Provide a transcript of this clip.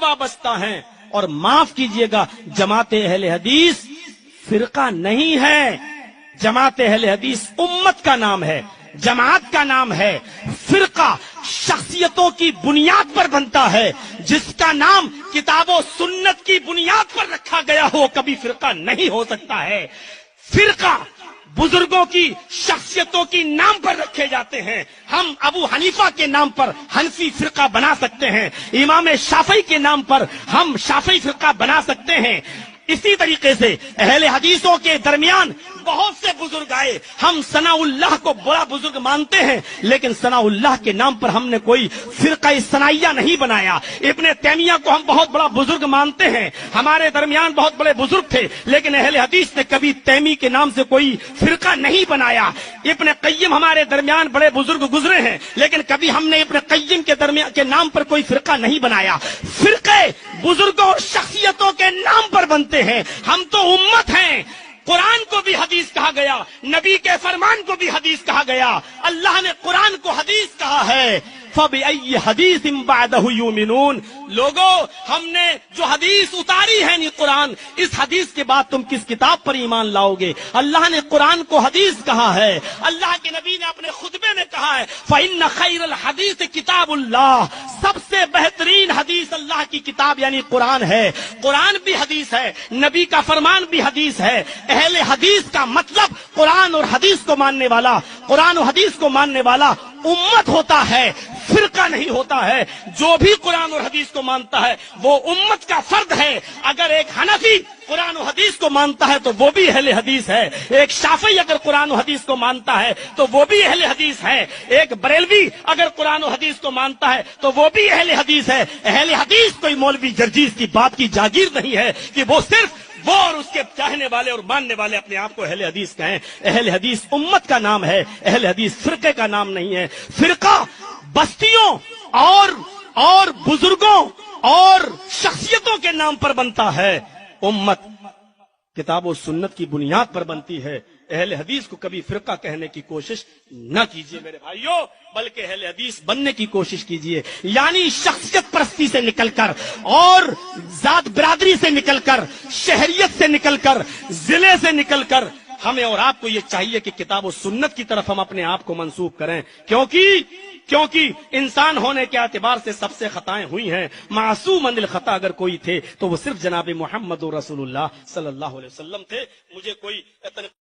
وابستہ ہیں. اور معاف کیجئے گا، جماعت اہل حدیث فرقہ نہیں ہے. جماعت اہل حدیث امت کا نام ہے، جماعت کا نام ہے. فرقہ شخصیتوں کی بنیاد پر بنتا ہے. جس کا نام کتاب و سنت کی بنیاد پر رکھا گیا ہو کبھی فرقہ نہیں ہو سکتا ہے. فرقہ بزرگوں کی شخصیتوں کی نام پر رکھے جاتے ہیں. ہم ابو حنیفہ کے نام پر حنفی فرقہ بنا سکتے ہیں، امام شافعی کے نام پر ہم شافعی فرقہ بنا سکتے ہیں. اسی طریقے سے اہل حدیثوں کے درمیان بہت سے بزرگ آئے. ہم ثناء اللہ کو بڑا بزرگ مانتے ہیں، لیکن ثناء اللہ کے نام پر ہم نے کوئی فرقہ ثنائیہ نہیں بنایا. ابن تیمیہ کو ہم بہت بڑا بزرگ مانتے ہیں، ہمارے درمیان بہت بڑے بزرگ تھے، لیکن اہل حدیث نے کبھی تیمی کے نام سے کوئی فرقہ نہیں بنایا. ابن قیم ہمارے درمیان بڑے بزرگ گزرے ہیں، لیکن کبھی ہم نے ابن قیم کے نام پر کوئی فرقہ نہیں بنایا. فرقے بزرگوں اور شخصیتوں کے نام پر بنتے ہیں. ہم تو امت ہیں. قرآن کو بھی حدیث کہا گیا، نبی کے فرمان کو بھی حدیث کہا گیا. اللہ نے قرآن کو حدیث کہا ہے. فَبِأَيِّ حَدِيثٍ بَعْدَهُ يُؤْمِنُونَ. لوگو، ہم نے جو حدیث اتاری ہے نہیں قرآن، اس حدیث کے بعد تم کس کتاب پر ایمان لاؤ گے؟ اللہ نے قرآن کو حدیث کہا ہے. اللہ کے نبی نے اپنے خطبے میں کہا ہے فَإِنَّ خَيْرَ الْحَدِيثِ كِتَابُ اللَّهِ. سب سے بہترین حدیث اللہ کی کتاب یعنی قرآن ہے. قرآن بھی حدیث ہے، نبی کا فرمان بھی حدیث ہے. اہل حدیث کا مطلب قرآن اور حدیث کو ماننے والا، قرآن و حدیث کو ماننے والا امت ہوتا ہے، فرقہ نہیں ہوتا ہے. جو بھی قرآن اور حدیث کو مانتا ہے وہ امت کا فرد ہے. اگر ایک حنفی قرآن و حدیث کو مانتا ہے تو وہ بھی اہل حدیث ہے. ایک شافعی اگر قرآن و حدیث کو مانتا ہے تو وہ بھی اہل حدیث ہے. ایک بریلوی اگر قرآن و حدیث کو مانتا ہے تو وہ بھی اہل حدیث ہے. اہل حدیث کوئی مولوی جرجیز کی بات کی جاگیر نہیں ہے کہ وہ صرف وہ اور اس کے چاہنے والے اور ماننے والے اپنے آپ کو اہل حدیث کہیں. اہل حدیث امت کا نام ہے، اہل حدیث فرقے کا نام نہیں ہے. فرقہ بستیوں اور بزرگوں اور شخصیتوں کے نام پر بنتا ہے. امت کتاب و سنت کی بنیاد پر بنتی ہے. اہل حدیث کو کبھی فرقہ کہنے کی کوشش نہ کیجیے میرے بھائیوں، بلکہ اہل حدیث بننے کی کوشش کیجیے. یعنی شخصیت پرستی سے نکل کر اور ذات برادری سے نکل کر، شہریت سے نکل کر، ضلع سے نکل کر ہمیں اور آپ کو یہ چاہیے کہ کتاب و سنت کی طرف ہم اپنے آپ کو منسوب کریں. کیونکہ انسان ہونے کے اعتبار سے سب سے خطائیں ہوئی ہیں. معصوم عن الخطا اگر کوئی تھے تو وہ صرف جناب محمد رسول اللہ صلی اللہ علیہ وسلم تھے. مجھے کوئی